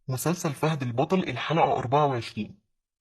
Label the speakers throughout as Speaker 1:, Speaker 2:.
Speaker 1: مسلسل فهد البطل الحلقة 24.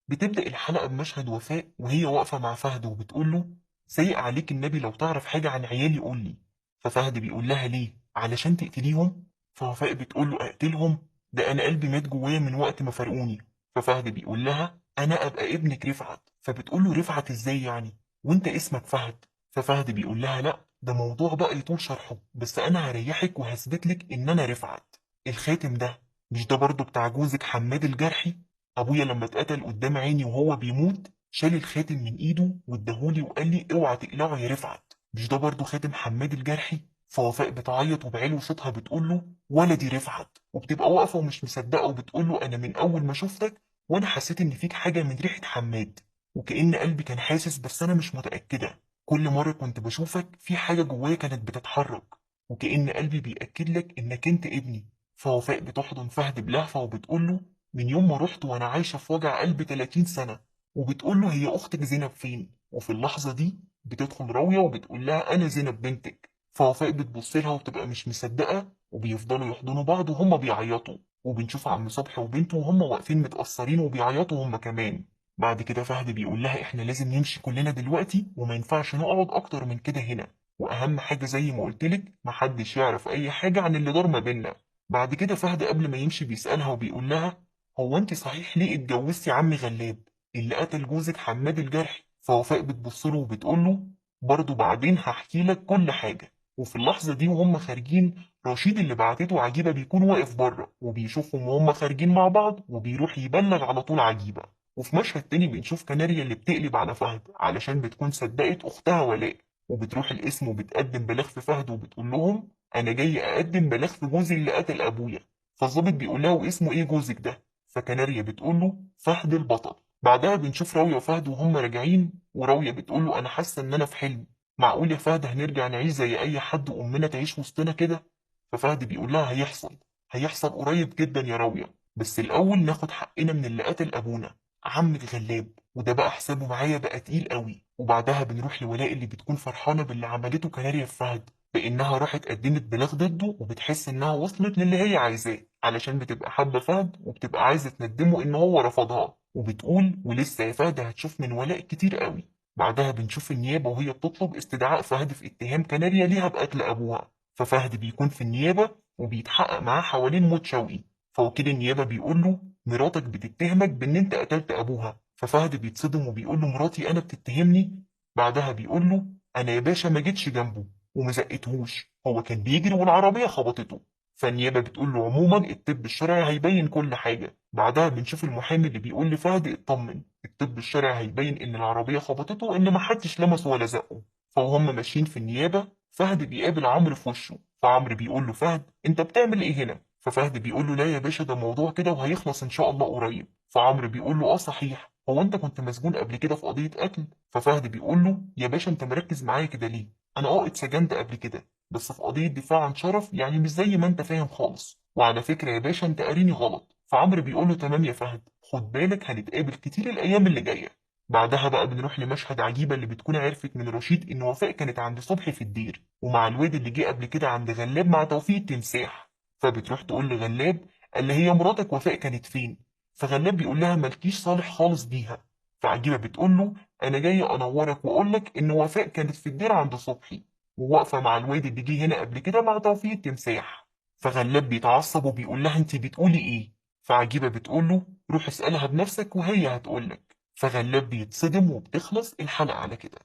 Speaker 1: بتبدأ الحلقة بمشهد وفاء وهي واقفة مع فهد وبتقول له: سيء عليك النبي لو تعرف حاجة عن عيالي قول لي. ففهد بيقول لها: ليه؟ علشان تقتليهم؟ فوفاء بتقول له: أقتلهم؟ ده أنا قلبي مات جوايا من وقت ما فرقوني. ففهد بيقول لها: أنا أبقى ابنك رفعت. فبتقول له: رفعت إزاي يعني؟ وأنت اسمك فهد؟ ففهد بيقول لها: لا، ده موضوع بقى يطول شرحه، بس أنا هريحك وهثبت لك إن أنا رفعت. الخاتم ده، مش ده برضه بتاع جوزك حماد الجرحي؟ ابويا لما اتقتل قدام عيني وهو بيموت شال الخاتم من ايده واداهولي وقال لي: اوعى تقلعه يا رفعت. مش ده برضه خاتم حماد الجرحي؟ فوفاء بتعيط وبعلو صوتها بتقول له: ولدي رفعت. وبتبقى واقفه ومش مصدقه وبتقول له: انا من اول ما شفتك وانا حسيت ان فيك حاجه من ريحه حماد، وكأن قلبي كان حاسس بس انا مش متأكده. كل مره كنت بشوفك في حاجه جوايا كانت بتتحرك، وكأن قلبي بيأكد لك انك انت ابني. فوفاء بتحضن فهد بلهفه وبتقول له: من يوم ما رحت وانا عايشه في وجع قلب 30 سنه. وبتقول له: هي اختك زينب فين؟ وفي اللحظه دي بتدخل راويه وبتقول لها: انا زينب بنتك. فوفاء بتبص لها وبتبقى مش مصدقه، وبيفضلوا يحضنوا بعض وهما بيعيطوا. وبنشوف عم صبحي وبنته وهما واقفين متأثرين وبيعيطوا هما كمان. بعد كده فهد بيقول لها: احنا لازم نمشي كلنا دلوقتي وما ينفعش نقعد اكتر من كده هنا، واهم حاجه زي ما قلت لك محدش يعرف اي حاجه عن اللي دار ما بينا. بعد كده فهد قبل ما يمشي بيسألها وبيقول لها: هو انت صحيح ليه اتجوزتي عم غلاب اللي قتل جوزك حماد الجرحي؟ فوفاء بتبص له وبتقول له: برضه بعدين هحكي لك كل حاجه. وفي اللحظه دي وهم خارجين، رشيد اللي بعتته عجيبه بيكون واقف بره وبيشوفهم وهم خارجين مع بعض وبيروح يبلغ على طول عجيبه. وفي مشهد تاني بنشوف كناريا اللي بتقلب على فهد علشان بتكون صدقت اختها ولاء، وبتروح القسم وبتقدم بلاغ في فهد وبتقول لهم: انا جاي اقدم بلاغ في جوزي اللي قتل ابويا. فالظابط بيقول لها: واسمه ايه جوزك ده؟ فكناريا بتقول له: فهد البطل. بعدها بنشوف راوية وفهد وهم راجعين، وراوية بتقول له: انا حاسة ان انا في حلم. معقول يا فهد هنرجع نعيش زي اي حد وامنا تعيش وسطنا كده؟ ففهد بيقول لها: هيحصل قريب جدا يا راوية، بس الاول ناخد حقنا من اللي قتل ابونا عم الغلاب، وده بقى حسابه معايا بقى تقيل قوي. وبعدها بنروح لولاء اللي بتكون فرحانة باللي عملته كناريا في فهد، بإنها راحت قدمت بلاغ ضده وبتحس إنها وصلت للي هي عايزاه، علشان بتبقى حابة فهد وبتبقى عايزة تندمه إن هو رفضها. وبتقول: ولسه يا فهد هتشوف من ولاء كتير قوي. بعدها بنشوف النيابة وهي بتطلب استدعاء فهد في اتهام كناريا ليها بقتل أبوها. ففهد بيكون في النيابة وبيتحقق معاه حوالين موت شوقي. فوكيل النيابة بيقول له: مراتك بتتهمك بإن أنت قتلت أبوها. ففهد بيتصدم وبيقول له: مراتي أنا بتتهمني؟ بعدها بيقول له: أنا يا باشا ما جيتش جنبه وما زقتهوش، هو كان بيجري والعربية خبطته. فالنيابة بتقول له: عموما الطب الشرعي هيبين كل حاجة. بعدها بنشوف المحامي اللي بيقول لفهد: اطمن، الطب الشرعي هيبين إن العربية خبطته وإن محدش لمسه ولا زقه. فوهم ماشيين في النيابة، فهد بيقابل عمرو في وشه، فعمرو بيقول له: فهد أنت بتعمل إيه هنا؟ ففهد بيقول له: لا يا باشا، ده موضوع كده وهيخلص إن شاء الله قريب. فعمرو بيقول له: صحيح، هو أنت كنت مسجون قبل كده في قضية قتل؟ ففهد بيقول له: يا باشا أنت مركز معايا كده ليه؟ أنا اتسجنت قبل كده بس في قضية دفاع عن شرف، يعني مش زي ما أنت فاهم خالص، وعلى فكرة يا باشا أنت قاريني غلط. فعمرو بيقول له: تمام يا فهد، خد بالك هنتقابل كتير الأيام اللي جاية. بعدها بقى بنروح لمشهد عجيبة اللي بتكون عرفت من رشيد إن وفاء كانت عند صبحي في الدير ومع الواد اللي جه قبل كده عند غلاب مع توفيق التمساح. فبتروح تقول لغلاب: قال لي هي مراتك وفاء كانت فين؟ فغلاب بيقول لها: مالكيش صالح خالص بيها. فعجيبة بتقول له: أنا جاي أنورك وأقول لك إن وفاء كانت في الدير عند صبحي وواقفة مع الواد اللي جه هنا قبل كده مع توفيق التمساح. فغلاب بيتعصب وبيقول لها: أنت بتقولي إيه؟ فعجيبة بتقول له: روح اسألها بنفسك وهي هتقول لك. فغلاب بيتصدم وبتخلص الحلقة على كده.